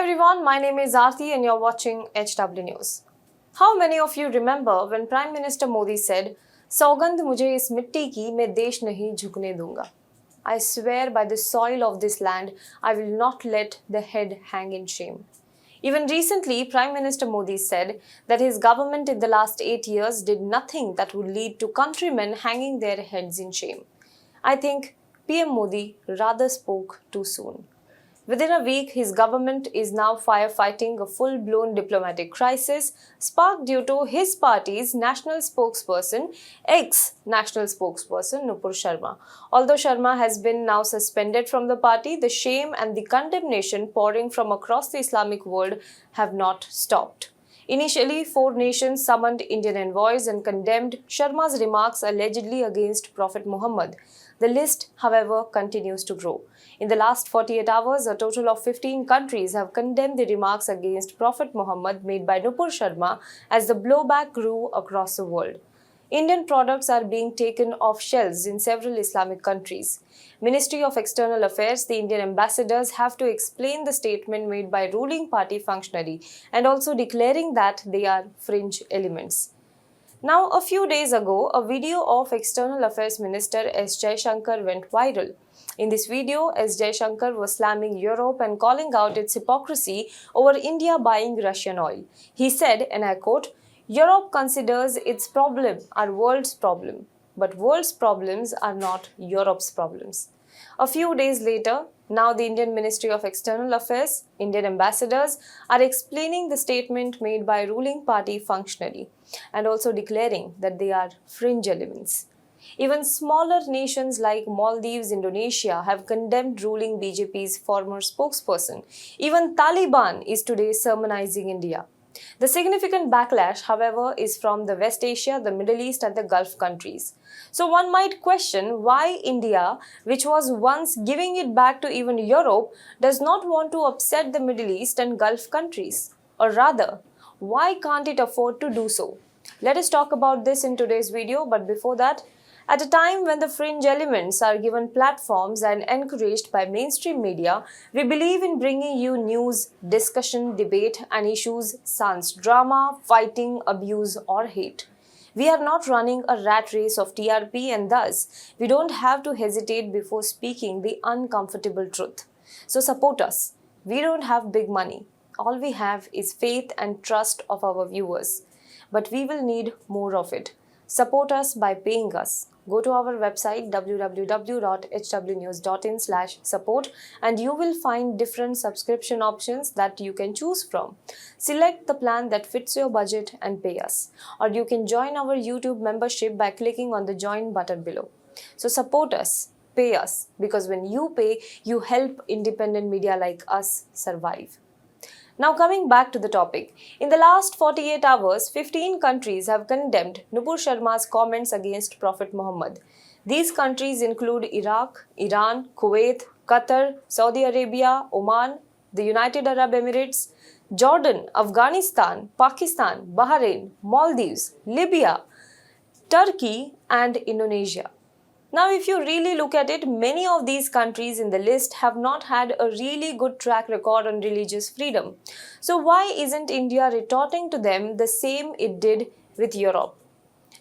everyone, my name is Aarti and you're watching HW News. How many of you remember when Prime Minister Modi said, "Saugandh mujhe is mitti ki, main desh nahi jhukne dunga." I swear by the soil of this land, I will not let the head hang in shame. Even recently, Prime Minister Modi said that his government in the last 8 years did nothing that would lead to countrymen hanging their heads in shame. I think PM Modi rather spoke too soon. Within a week, his government is now firefighting a full-blown diplomatic crisis sparked due to his party's national spokesperson, ex-national spokesperson Nupur Sharma. Although Sharma has been now suspended from the party, the shame and the condemnation pouring from across the Islamic world have not stopped. Initially, 4 nations summoned Indian envoys and condemned Sharma's remarks allegedly against Prophet Muhammed. The list, however, continues to grow. In the last 48 hours, a total of 15 countries have condemned the remarks against Prophet Muhammad made by Nupur Sharma as the blowback grew across the world. Indian products are being taken off shelves in several Islamic countries. Ministry of External Affairs, the Indian ambassadors have to explain the statement made by ruling party functionary and also declaring that they are fringe elements. Now, a few days ago, a video of External Affairs Minister S. Jaishankar went viral. In this video, S. Jaishankar was slamming Europe and calling out its hypocrisy over India buying Russian oil. He said, and I quote, "Europe considers its problem our world's problem, but world's problems are not Europe's problems." A few days later, now the Indian Ministry of External Affairs, Indian ambassadors are explaining the statement made by ruling party functionary and also declaring that they are fringe elements. Even smaller nations like Maldives, Indonesia have condemned ruling BJP's former spokesperson. Even Taliban is today sermonizing India. The significant backlash, however, is from the West Asia, the Middle East and the Gulf countries. So one might question why India, which was once giving it back to even Europe, does not want to upset the Middle East and Gulf countries. Or rather, why can't it afford to do so? Let us talk about this in today's video, but before that, at a time when the fringe elements are given platforms and encouraged by mainstream media, we believe in bringing you news, discussion, debate and issues sans drama, fighting, abuse or hate. We are not running a rat race of TRP and thus, we don't have to hesitate before speaking the uncomfortable truth. So support us. We don't have big money. All we have is faith and trust of our viewers. But we will need more of it. Support us by paying us. Go to our website www.hwnews.in/support and you will find different subscription options that you can choose from. Select the plan that fits your budget and pay us. Or you can join our YouTube membership by clicking on the join button below. So support us, pay us, because when you pay, you help independent media like us survive. Now coming back to the topic, in the last 48 hours, 15 countries have condemned Nupur Sharma's comments against Prophet Muhammad. These countries include Iraq, Iran, Kuwait, Qatar, Saudi Arabia, Oman, the United Arab Emirates, Jordan, Afghanistan, Pakistan, Bahrain, Maldives, Libya, Turkey and Indonesia. Now, if you really look at it, many of these countries in the list have not had a really good track record on religious freedom. So why isn't India retorting to them the same it did with Europe?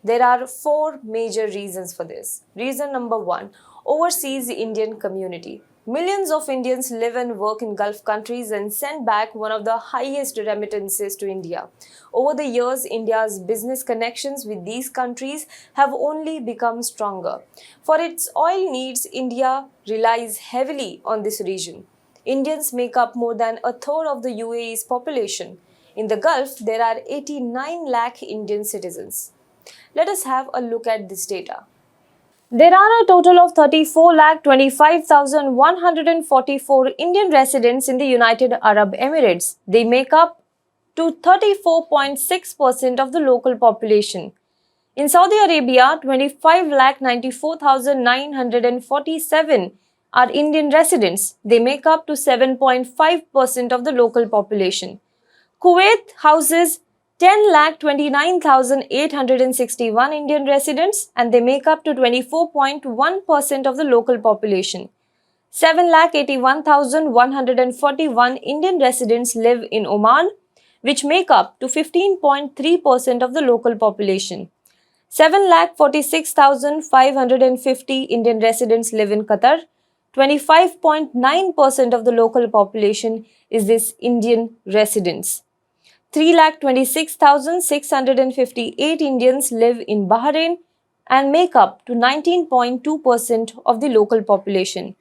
There are 4 major reasons for this. Reason number 1, overseas Indian community. Millions of Indians live and work in Gulf countries and send back one of the highest remittances to India. Over the years, India's business connections with these countries have only become stronger. For its oil needs, India relies heavily on this region. Indians make up more than a third of the UAE's population. In the Gulf, there are 89 lakh Indian citizens. Let us have a look at this data. There are a total of 34,25,144 Indian residents in the United Arab Emirates. They make up to 34.6% of the local population. In Saudi Arabia, 25,94,947 are Indian residents. They make up to 7.5% of the local population. Kuwait houses 10,29,861 Indian residents and they make up to 24.1% of the local population. 7,81,141 Indian residents live in Oman, which make up to 15.3% of the local population. 7,46,550 Indian residents live in Qatar. 25.9% of the local population is this Indian residents. 3,26,658 Indians live in Bahrain and make up to 19.2% of the local population.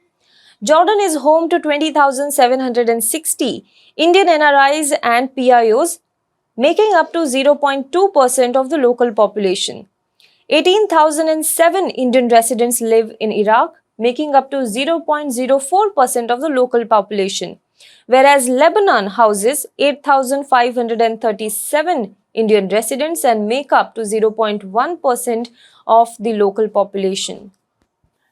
Jordan is home to 20,760 Indian NRIs and PIOs, making up to 0.2% of the local population. 18,007 Indian residents live in Iraq, making up to 0.04% of the local population, whereas Lebanon houses 8,537 Indian residents and make up to 0.1% of the local population.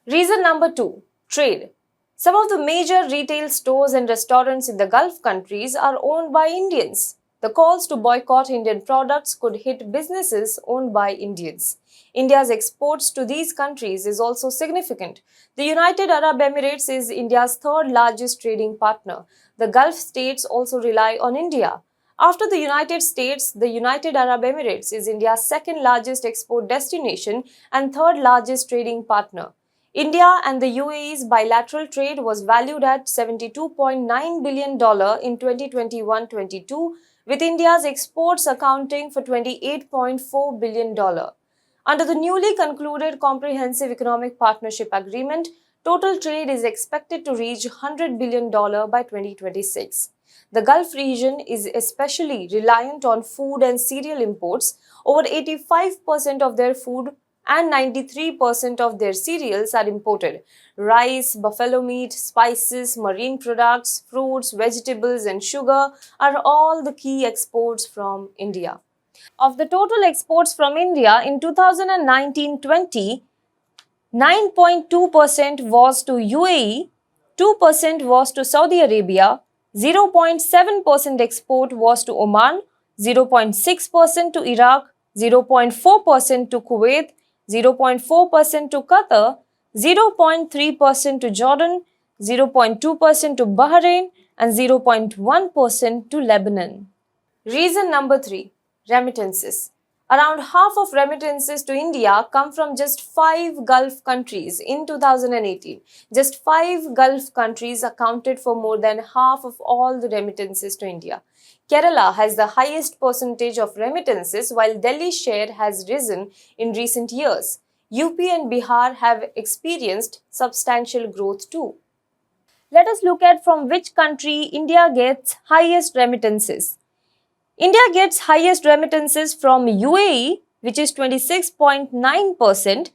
Reason number 2, trade. Some of the major retail stores and restaurants in the Gulf countries are owned by Indians. The calls to boycott Indian products could hit businesses owned by Indians. India's exports to these countries is also significant. The United Arab Emirates is India's third largest trading partner. The Gulf states also rely on India. After the United States, the United Arab Emirates is India's second largest export destination and third largest trading partner. India and the UAE's bilateral trade was valued at $72.9 billion in 2021-22, with India's exports accounting for $28.4 billion. Under the newly concluded Comprehensive Economic Partnership Agreement, total trade is expected to reach $100 billion by 2026. The Gulf region is especially reliant on food and cereal imports. Over 85% of their food and 93% of their cereals are imported. Rice, buffalo meat, spices, marine products, fruits, vegetables and sugar are all the key exports from India. Of the total exports from India in 2019-20, 9.2% was to UAE, 2% was to Saudi Arabia, 0.7% export was to Oman, 0.6% to Iraq, 0.4% to Kuwait, 0.4% to Qatar, 0.3% to Jordan, 0.2% to Bahrain, and 0.1% to Lebanon. Reason number 3, remittances. Around half of remittances to India come from just 5 Gulf countries in 2018. Just 5 Gulf countries accounted for more than half of all the remittances to India. Kerala has the highest percentage of remittances, while Delhi's share has risen in recent years. UP and Bihar have experienced substantial growth too. Let us look at from which country India gets highest remittances. India gets highest remittances from UAE, which is 26.9%.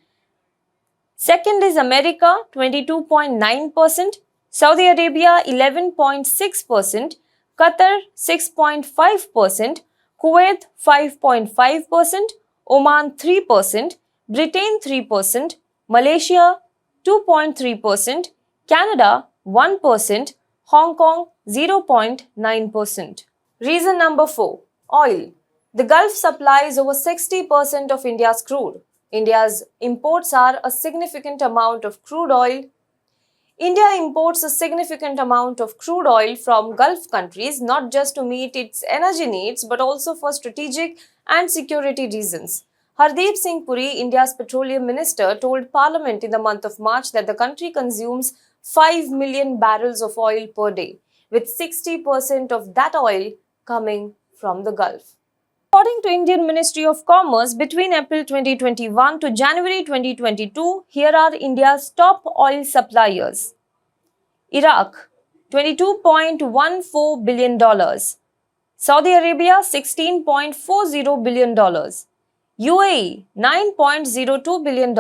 Second is America, 22.9%. Saudi Arabia, 11.6%. Qatar, 6.5%. Kuwait, 5.5%. Oman, 3%. Britain, 3%. Malaysia, 2.3%. Canada, 1%. Hong Kong, 0.9%. Reason number 4, oil. The Gulf supplies over 60% of India's crude. India's imports are a significant amount of crude oil. India imports a significant amount of crude oil from Gulf countries, not just to meet its energy needs, but also for strategic and security reasons. Hardeep Singh Puri, India's petroleum minister, told Parliament in the month of March that the country consumes 5 million barrels of oil per day, with 60% of that oil coming from the Gulf. According to Indian Ministry of Commerce, between April 2021 to January 2022, here are India's top oil suppliers. Iraq, $22.14 billion. Saudi Arabia, $16.40 billion. UAE, $9.02 billion.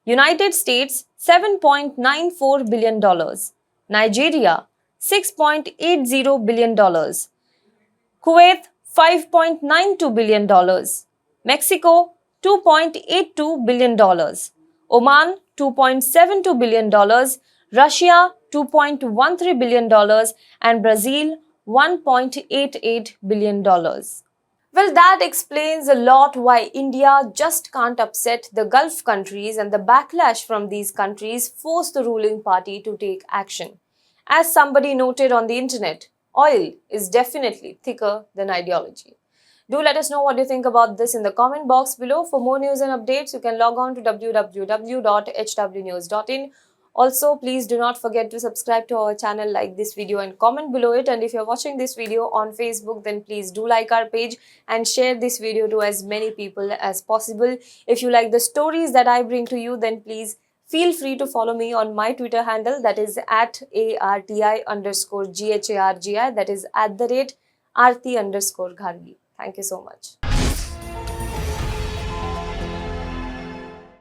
United States, $7.94 billion. Nigeria, $6.80 billion. Kuwait, $5.92 billion. Mexico, $2.82 billion. Oman, $2.72 billion. Russia, $2.13 billion. And Brazil, $1.88 billion. Well, that explains a lot why India just can't upset the Gulf countries, and the backlash from these countries forced the ruling party to take action. As somebody noted on the internet, oil is definitely thicker than ideology. Do let us know what you think about this in the comment box below. For more news and updates, you can log on to www.hwnews.in. Also, please do not forget to subscribe to our channel, like this video and comment below it. And if you're watching this video on Facebook, then please do like our page and share this video to as many people as possible. If you like the stories that I bring to you, then please feel free to follow me on my Twitter handle, that is at ARTI_GHARGI, that is @ Arti_Ghargi. Thank you so much.